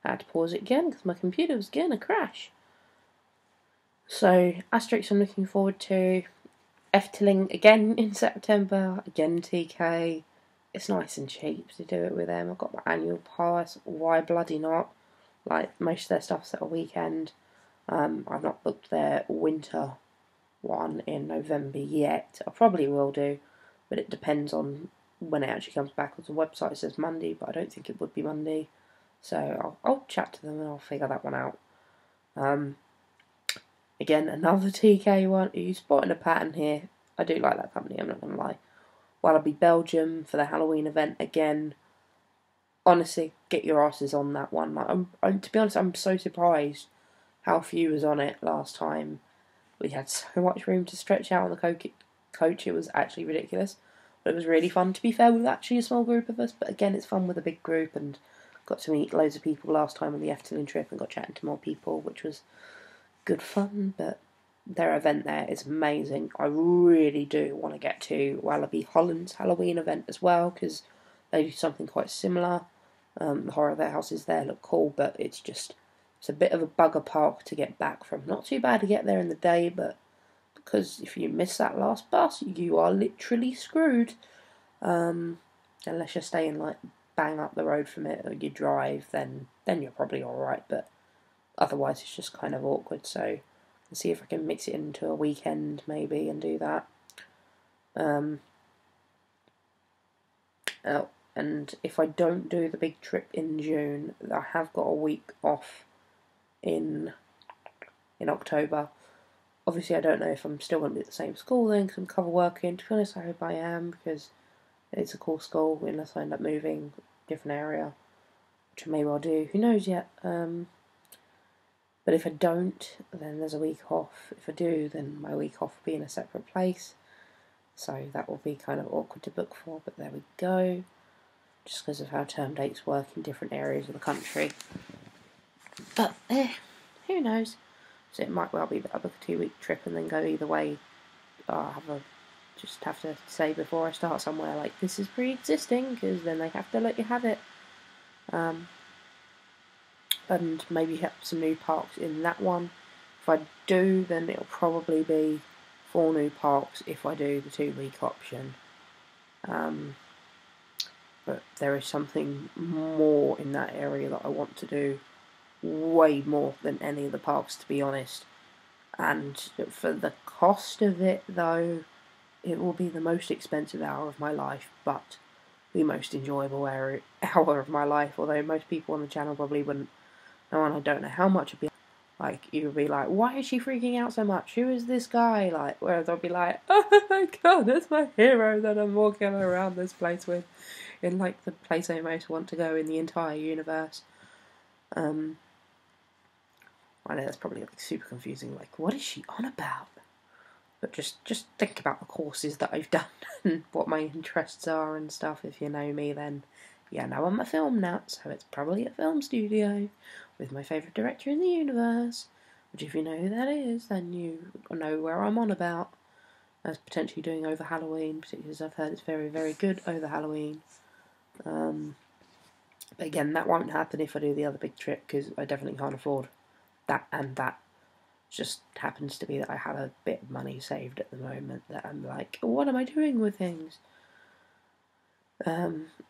I had to pause it again because my computer was getting a crash. So, Asterix I'm looking forward to. Efteling again in September, again TK. It's nice and cheap to do it with them. I've got my annual pass. Why bloody not? Like, most of their stuff's at a weekend. I've not booked their winter one in November yet. I probably will do, but it depends on when it actually comes back. On the website it says Monday, but I don't think it would be Monday. So I'll chat to them and I'll figure that one out. Again, another TK one. Are you spotting a pattern here? I do like that company, I'm not going to lie. Wallaby Belgium for the Halloween event again. Honestly, get your asses on that one. Like, I'm to be honest, I'm so surprised how few was on it last time. We had so much room to stretch out on the coach. It was actually ridiculous. But it was really fun, to be fair, with actually a small group of us. But again, it's fun with a big group, and got to meet loads of people last time on the Efteling trip and got chatting to more people, which was good fun. But their event there is amazing. I really do want to get to Wallaby Holland's Halloween event as well, because they do something quite similar. The horror of their houses there look cool, but it's a bit of a bugger park to get back from. Not too bad to get there in the day, but because if you miss that last bus, you are literally screwed. Unless you're staying like bang up the road from it, or you drive, then you're probably alright, but otherwise it's just kind of awkward. So I'll see if I can mix it into a weekend maybe and do that. And if I don't do the big trip in June, I have got a week off in October. Obviously, I don't know if I'm still going to be at the same school then, because I'm cover working. To be honest, I hope I am, because it's a cool school, unless I end up moving a different area, which I may well do. Who knows yet? But if I don't, then there's a week off. If I do, then my week off will be in a separate place. So that will be kind of awkward to book for, but there we go. Just because of how term dates work in different areas of the country. But, who knows? So it might well be that I book a 2-week trip and then go either way. I just have to say before I start somewhere, like, this is pre-existing, because then they have to let you have it. And maybe have some new parks in that one. If I do, then it'll probably be 4 new parks if I do the 2-week option. But there is something more in that area that I want to do, way more than any of the parks, to be honest. And for the cost of it, though, it will be the most expensive hour of my life, but the most enjoyable hour of my life. Although most people on the channel probably wouldn't know, and I don't know how much it'd be. Like, you would be like, why is she freaking out so much? Who is this guy? Like, whereas I'll be like, oh my god, that's my hero that I'm walking around this place with. In, like, the place I most want to go in the entire universe. I know that's probably, like, super confusing. Like, what is she on about? But just think about the courses that I've done and what my interests are and stuff. If you know me, then yeah, now I'm a film nut, so it's probably a film studio with my favourite director in the universe. Which, if you know who that is, then you know where I'm on about. As potentially doing over Halloween, particularly as I've heard it's very, very good over Halloween. But again, that won't happen if I do the other big trip, because I definitely can't afford that and that. Just happens to be that I have a bit of money saved at the moment that I'm like, what am I doing with things?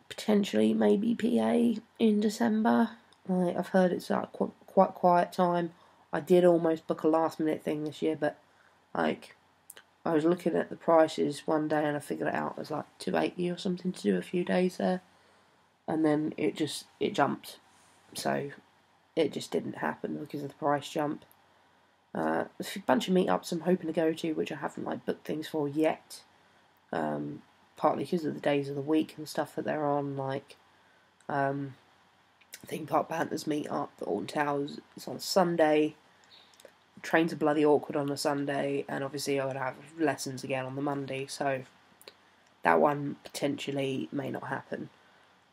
Potentially maybe PA in December. I've heard it's like quite quiet time. I did almost book a last minute thing this year, but like I was looking at the prices one day and I figured it out. It was like $280 or something to do a few days there, and then it jumped. So it just didn't happen because of the price jump. There's a bunch of meetups I'm hoping to go to, which I haven't like booked things for yet. Partly because of the days of the week and stuff that they're on, like Theme Park Panthers meetup, the Alton Towers is on a Sunday. Trains are bloody awkward on a Sunday, and obviously I would have lessons again on the Monday, so that one potentially may not happen.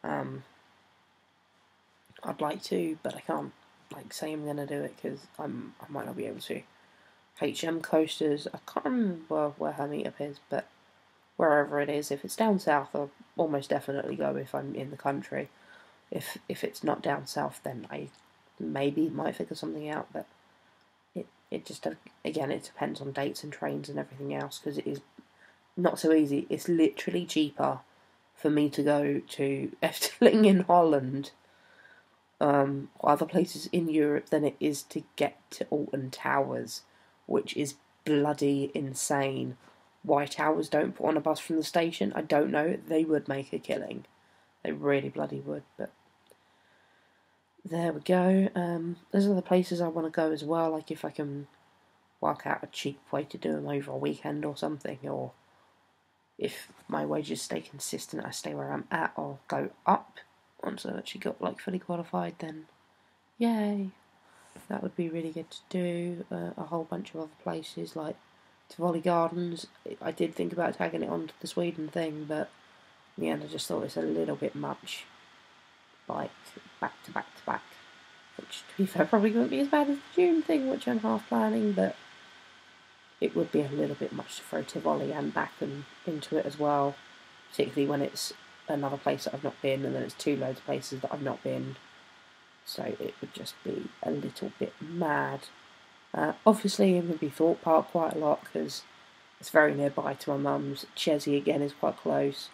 I'd like to, but I can't like say I'm going to do it because I might not be able to. HM Coasters, I can't remember where her meetup is, but wherever it is, if it's down south, I'll almost definitely go if I'm in the country. If it's not down south, then I maybe might figure something out, but it just, again, it depends on dates and trains and everything else, because it is not so easy. It's literally cheaper for me to go to Efteling in Holland, or other places in Europe, than it is to get to Alton Towers, which is bloody insane. Why Towers don't put on a bus from the station, I don't know. They would make a killing. They really bloody would, but there we go. There's other places I want to go as well, like if I can work out a cheap way to do them over a weekend or something, or if my wages stay consistent, I stay where I'm at, or go up once I've actually got like fully qualified, then yay. That would be really good to do. A whole bunch of other places like Tivoli Gardens. I did think about tagging it onto the Sweden thing, but in the end I just thought it's a little bit much, like back to back to back, which to be fair probably won't be as bad as the June thing, which I'm half planning, but it would be a little bit much to throw Tivoli and back and into it as well, particularly when it's another place that I've not been, and then it's two loads of places that I've not been, so it would just be a little bit mad. Obviously it would be Thorpe Park quite a lot, because it's very nearby to my mum's. Chesney again is quite close,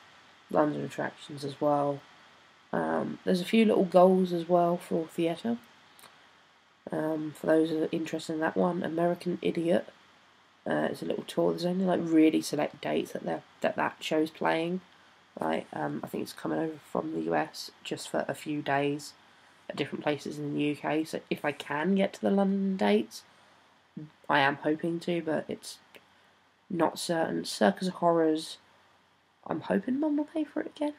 London attractions as well. There's a few little goals as well for theatre, for those that are interested in that one. American Idiot. It's a little tour. There's only like really select dates that show's playing. Like I think it's coming over from the US just for a few days at different places in the UK. So if I can get to the London dates, I am hoping to, but it's not certain. Circus of Horrors. I'm hoping Mum will pay for it again.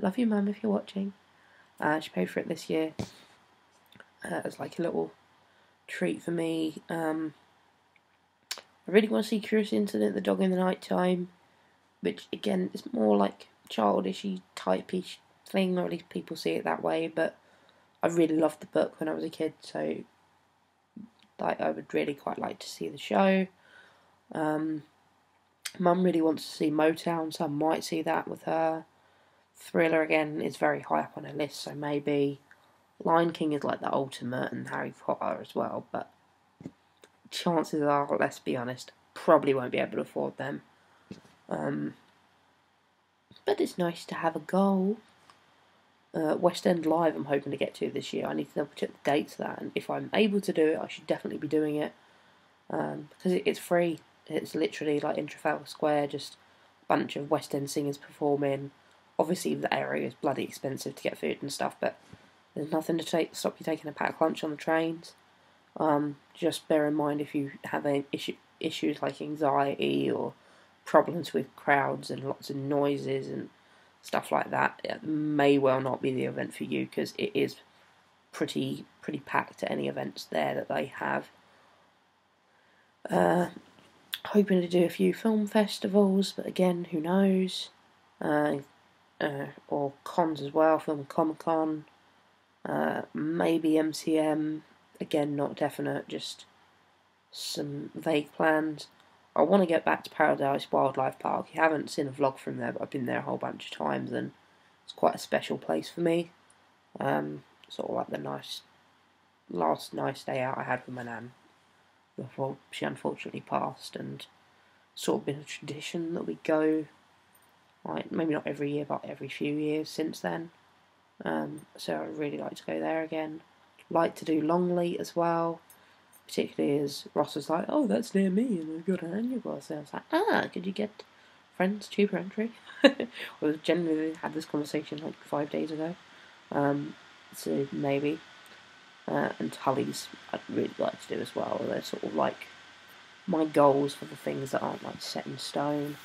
Love you, Mum, if you're watching. She paid for it this year. It's like a little treat for me. I really want to see Curious Incident, The Dog in the Night Time, which again is more like childishy type-ish thing, or at least people see it that way, but I really loved the book when I was a kid, so like I would really quite like to see the show. Mum really wants to see Motown, so I might see that with her. Thriller again is very high up on her list, so maybe. Lion King is like the ultimate, and Harry Potter as well, but chances are, let's be honest, probably won't be able to afford them. But it's nice to have a goal. West End Live I'm hoping to get to this year. I need to double check the dates of that, and if I'm able to do it, I should definitely be doing it, because it's free. It's literally like in Trafalgar Square, just a bunch of West End singers performing. Obviously the area is bloody expensive to get food and stuff, but there's nothing to stop you taking a packed lunch on the trains. Just bear in mind, if you have any issues like anxiety or problems with crowds and lots of noises and stuff like that, it may well not be the event for you, because it is pretty packed at any events there that they have. Hoping to do a few film festivals, but again, who knows? Or cons as well, Film Comic Con, maybe MCM. Again, not definite, just some vague plans. I want to get back to Paradise Wildlife Park. You haven't seen a vlog from there, but I've been there a whole bunch of times, and it's quite a special place for me. Sort of like the last nice day out I had with my nan before she unfortunately passed, and sort of been a tradition that we go, like maybe not every year, but every few years since then. So I'd really like to go there again. Like to do Longleat as well, particularly as Ross was like, oh, that's near me, and I've got an annual pass. So I was like, could you get Friends cheaper entry? We generally had this conversation like 5 days ago, so maybe. And Tully's I'd really like to do as well. They're sort of like my goals for the things that aren't like set in stone.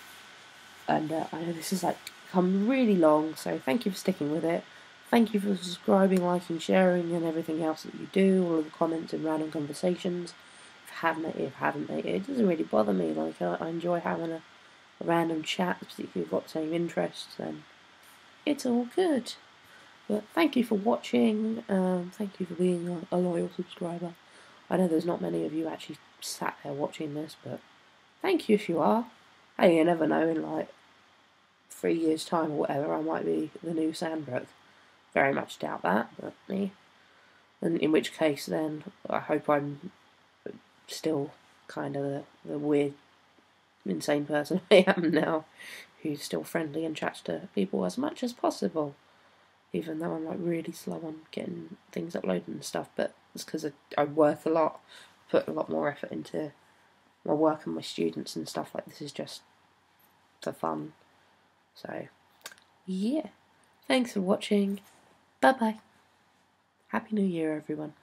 And I know this has like become really long, so thank you for sticking with it. Thank you for subscribing, liking, sharing, and everything else that you do. All of the comments and random conversations. If you have made it, it doesn't really bother me. Like I enjoy having a random chat, particularly if you've got the same interests. Then it's all good. But thank you for watching. Thank you for being a loyal subscriber. I know there's not many of you actually sat there watching this, but thank you if you are. Hey, you never know, in like 3 years' time or whatever, I might be the new Sandbrook. Very much doubt that, but yeah. And in which case, then I hope I'm still kind of the weird, insane person I am now, who's still friendly and chats to people as much as possible, even though I'm like really slow on getting things uploaded and stuff. But it's because I work a lot, put a lot more effort into my work and my students and stuff. Like, this is just for fun. So yeah, thanks for watching. Bye bye. Happy New Year, everyone.